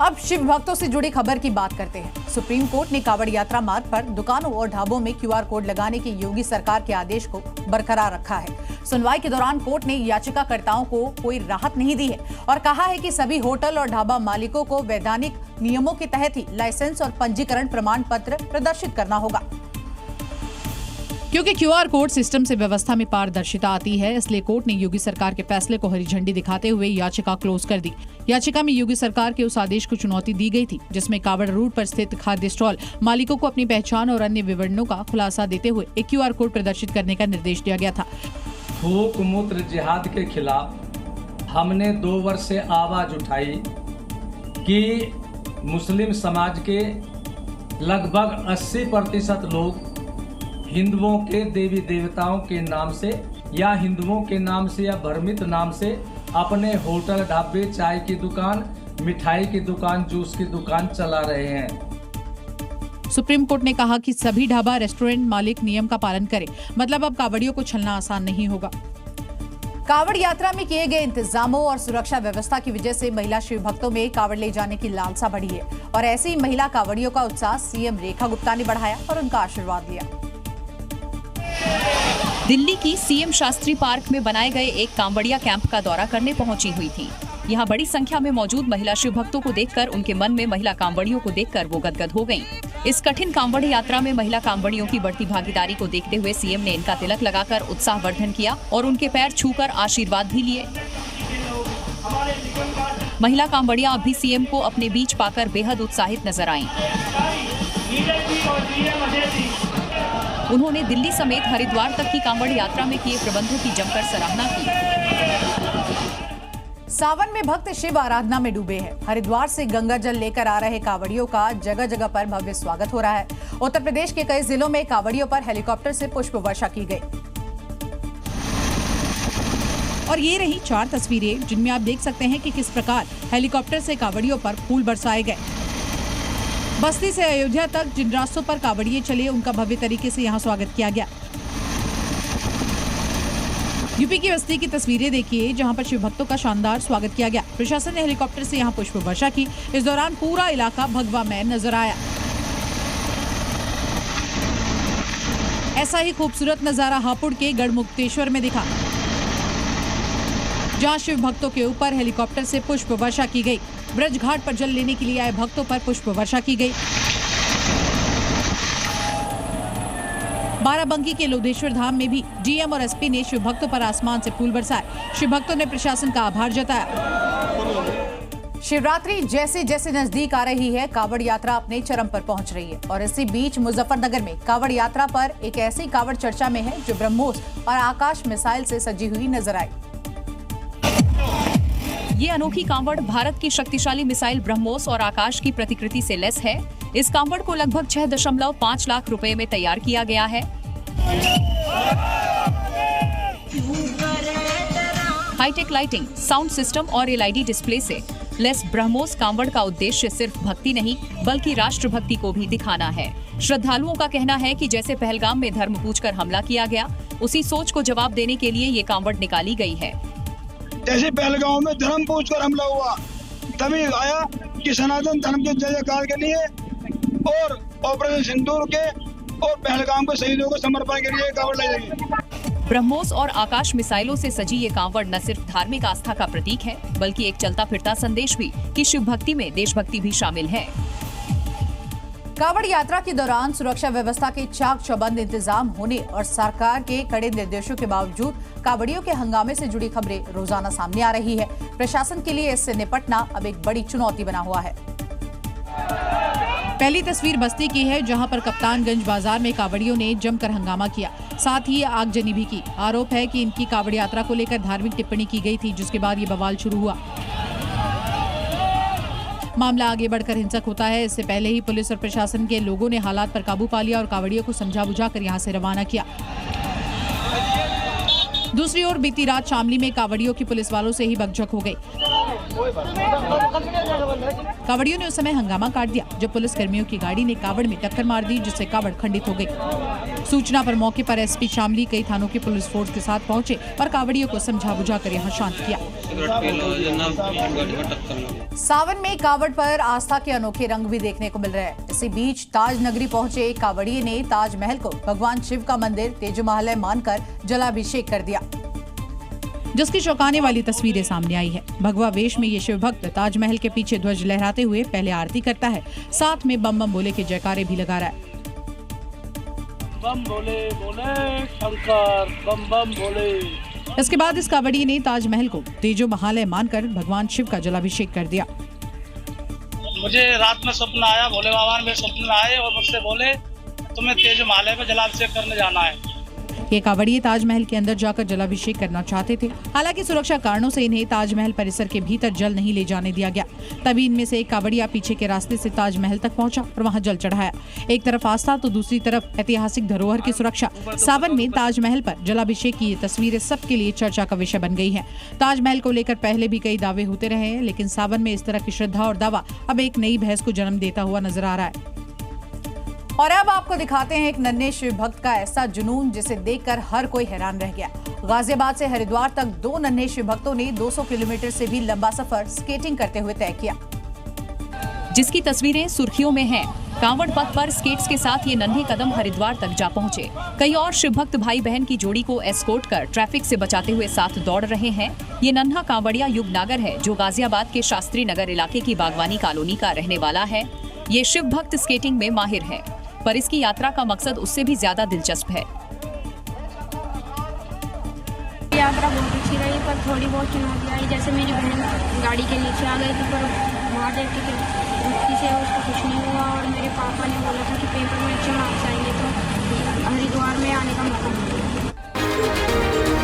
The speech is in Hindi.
अब शिव भक्तों से जुड़ी खबर की बात करते हैं। सुप्रीम कोर्ट ने कांवड़ यात्रा मार्ग पर दुकानों और ढाबों में QR कोड लगाने के योगी सरकार के आदेश को बरकरार रखा है। सुनवाई के दौरान कोर्ट ने याचिकाकर्ताओं को कोई राहत नहीं दी है और कहा है कि सभी होटल और ढाबा मालिकों को वैधानिक नियमों के तहत ही लाइसेंस और पंजीकरण प्रमाण पत्र प्रदर्शित करना होगा। क्योंकि QR कोड सिस्टम से व्यवस्था में पारदर्शिता आती है, इसलिए कोर्ट ने योगी सरकार के फैसले को हरी झंडी दिखाते हुए याचिका क्लोज कर दी। याचिका में योगी सरकार के उस आदेश को चुनौती दी गई थी जिसमें कांवड़ रूट पर स्थित खाद्य स्टॉल मालिकों को अपनी पहचान और अन्य विवरणों का खुलासा देते हुए एक QR कोड प्रदर्शित करने का निर्देश दिया गया था। थूक मूत्र जिहाद के खिलाफ हमने 2 वर्ष से आवाज उठाई कि मुस्लिम समाज के लगभग 80% लोग हिंदुओं के देवी देवताओं के नाम से या हिंदुओं के नाम से या भ्रमित नाम से अपने होटल, ढाबे, चाय की दुकान, मिठाई की दुकान, जूस की दुकान चला रहे हैं। सुप्रीम कोर्ट ने कहा कि सभी ढाबा, रेस्टोरेंट मालिक नियम का पालन करें। मतलब अब कांवड़ियों को छलना आसान नहीं होगा। कांवड़ यात्रा में किए गए इंतजामों और सुरक्षा व्यवस्था की वजह से महिला शिव भक्तों में कांवड़ ले जाने की लालसा बढ़ी है और ऐसी महिला कांवड़ियों का उत्साह सीएम रेखा गुप्ता ने बढ़ाया और उनका आशीर्वाद दिया। दिल्ली की सीएम शास्त्री पार्क में बनाए गए एक कांवड़िया कैंप का दौरा करने पहुंची हुई थी। यहां बड़ी संख्या में मौजूद महिला शिव भक्तों को देखकर उनके मन में महिला कांवड़ियों को देखकर वो गदगद हो गयीं। इस कठिन कांवड़ यात्रा में महिला कांवड़ियों की बढ़ती भागीदारी को देखते हुए सीएम ने इनका तिलक लगाकर उत्साहवर्धन किया और उनके पैर छूकर आशीर्वाद भी लिए। महिला कांवड़ियां अब भी सीएम को अपने बीच पाकर बेहद उत्साहित नजर आईं। उन्होंने दिल्ली समेत हरिद्वार तक की कांवड़ यात्रा में किए प्रबंधों की जमकर सराहना की। सावन में भक्त शिव आराधना में डूबे हैं। हरिद्वार से गंगा जल लेकर आ रहे कांवड़ियों का जगह जगह पर भव्य स्वागत हो रहा है। उत्तर प्रदेश के कई जिलों में कांवड़ियों पर हेलीकॉप्टर से पुष्प वर्षा की गई। और ये रही 4 तस्वीरें जिनमें आप देख सकते हैं कि किस प्रकार हेलीकॉप्टर से कांवड़ियों पर फूल बरसाए गए। बस्ती से अयोध्या तक जिन रास्तों पर कांवड़िए चले उनका भव्य तरीके से यहाँ स्वागत किया गया। यूपी की बस्ती की तस्वीरें देखिए जहाँ पर शिव भक्तों का शानदार स्वागत किया गया। प्रशासन ने हेलीकॉप्टर से यहाँ पुष्प वर्षा की। इस दौरान पूरा इलाका भगवामय नजर आया। ऐसा ही खूबसूरत नजारा हापुड़ के गढ़मुक्तेश्वर में दिखा, जहाँ शिव भक्तों के ऊपर हेलीकॉप्टर से पुष्प वर्षा की गई। ब्रज घाट पर जल लेने के लिए आए भक्तों पर पुष्प वर्षा की गई। बाराबंकी के लोधेश्वर धाम में भी डीएम और एसपी ने शिव भक्तों पर आसमान से फूल बरसाए। शिव भक्तों ने प्रशासन का आभार जताया। शिवरात्रि जैसे जैसे नजदीक आ रही है, कांवड़ यात्रा अपने चरम पर पहुंच रही है और इसी बीच मुजफ्फरनगर में कांवड़ यात्रा पर एक ऐसी कांवड़ चर्चा में है जो ब्रह्मोस और आकाश मिसाइल से सजी हुई नजर आई। ये अनोखी कांवड़ भारत की शक्तिशाली मिसाइल ब्रह्मोस और आकाश की प्रतिकृति से लैस है। इस कांवड़ को लगभग 6.5 लाख रुपए में तैयार किया गया है। हाईटेक लाइटिंग, साउंड सिस्टम और LED डिस्प्ले से लैस ब्रह्मोस कांवड़ का उद्देश्य सिर्फ भक्ति नहीं बल्कि राष्ट्रभक्ति को भी दिखाना है। श्रद्धालुओं का कहना है कि जैसे पहलगाम में धर्म पूछकर हमला किया गया, उसी सोच को जवाब देने के लिए ये कांवड़ निकाली गई है। जैसे पहलगाम में धर्म पूछकर हमला हुआ, तभी आया कि सनातन धर्म के जय जयकार के लिए और ऑपरेशन सिंदूर के और पहलगाम के शहीदों को समर्पण के लिए कांवड़ लाई जाएगी। ब्रह्मोस और आकाश मिसाइलों से सजी ये कांवड़ न सिर्फ धार्मिक आस्था का प्रतीक है बल्कि एक चलता फिरता संदेश भी कि शिव भक्ति में देशभक्ति भी शामिल है। कांवड़ यात्रा के दौरान सुरक्षा व्यवस्था के चाक चौबंद इंतजाम होने और सरकार के कड़े निर्देशों के बावजूद कांवड़ियों के हंगामे से जुड़ी खबरें रोजाना सामने आ रही है। प्रशासन के लिए इससे निपटना अब एक बड़ी चुनौती बना हुआ है। पहली तस्वीर बस्ती की है जहां पर कप्तानगंज बाजार में कांवड़ियों ने जमकर हंगामा किया, साथ ही आगजनी भी की। आरोप है कि इनकी कांवड़ यात्रा को लेकर धार्मिक टिप्पणी की गई थी, जिसके बाद ये बवाल शुरू हुआ। मामला आगे बढ़कर हिंसक होता है। इससे पहले ही पुलिस और प्रशासन के लोगों ने हालात पर काबू पा लिया और कांवड़ियों को समझा बुझाकर यहां से रवाना किया। दूसरी ओर बीती रात शामली में कांवड़ियों की पुलिस वालों से ही बकझक हो गई। कावड़ियों ने उस समय हंगामा काट दिया जब पुलिस कर्मियों की गाड़ी ने कावड़ में टक्कर मार दी, जिससे कावड़ खंडित हो गई। सूचना पर मौके पर एसपी शामली कई थानों के पुलिस फोर्स के साथ पहुंचे और कावड़ियों को समझा बुझाकर यहां शांत किया। सावन में कावड़ पर आस्था के अनोखे रंग भी देखने को मिल रहे हैं। इसी बीच ताज नगरी पहुंचे कावड़िये ने ताजमहल को भगवान शिव का मंदिर तेजोमहल मानकर जलाभिषेक कर दिया, जिसकी चौंकाने वाली तस्वीरें सामने आई है। भगवा वेश में ये शिव भक्त ताजमहल के पीछे ध्वज लहराते हुए पहले आरती करता है, साथ में बम बम बोले के जयकारे भी लगा रहा है। बम बोले बोले शंकर, बम बम बोले। इसके बाद इस कावड़िये ने ताजमहल को तेजोमहल मानकर भगवान शिव का जलाभिषेक कर दिया। मुझे रात में स्वप्न आया, भोले बाबा मेरे स्वप्न में आए और मुझसे बोले तुम्हें तेजोमहल पे जलाभिषेक करने जाना है। ये कावड़िये ताजमहल के अंदर जाकर जलाभिषेक करना चाहते थे, हालांकि सुरक्षा कारणों से इन्हें ताजमहल परिसर के भीतर जल नहीं ले जाने दिया गया। तभी इनमें से एक कावड़िया पीछे के रास्ते से ताजमहल तक पहुंचा और वहां जल चढ़ाया। एक तरफ आस्था तो दूसरी तरफ ऐतिहासिक धरोहर की सुरक्षा। सावन में ताजमहल पर जलाभिषेक की ये तस्वीरें सबके लिए चर्चा का विषय बन गई है। ताजमहल को लेकर पहले भी कई दावे होते रहे हैं, लेकिन सावन में इस तरह की श्रद्धा और दावा अब एक नई बहस को जन्म देता हुआ नजर आ रहा है। और अब आपको दिखाते हैं एक नन्हे शिव भक्त का ऐसा जुनून जिसे देखकर हर कोई हैरान रह गया। गाजियाबाद से हरिद्वार तक 2 नन्हे शिव भक्तों ने 200 किलोमीटर से भी लंबा सफर स्केटिंग करते हुए तय किया, जिसकी तस्वीरें सुर्खियों में हैं। कांवड़ पथ पर स्केट्स के साथ ये नन्हे कदम हरिद्वार तक जा पहुंचे। कई और शिव भक्त भाई बहन की जोड़ी को एस्कॉर्ट कर ट्रैफिक से बचाते हुए साथ दौड़ रहे हैं। ये नन्हा कांवड़िया युगनागर है, जो गाजियाबाद के शास्त्री नगर इलाके की बागवानी कॉलोनी का रहने वाला है। ये शिव भक्त स्केटिंग में माहिर है, पर इसकी यात्रा का मकसद उससे भी ज्यादा दिलचस्प है। यात्रा बहुत अच्छी रही, पर थोड़ी बहुत चुनौती आई। जैसे मेरी बहन गाड़ी के नीचे आ गई थी, पर वहाँ देख के से उसको कुछ नहीं हुआ। और मेरे पापा ने बोला था कि पेपर में अच्छे मार्क्स आएंगे तो हरिद्वार में आने का मौका मिलेगा।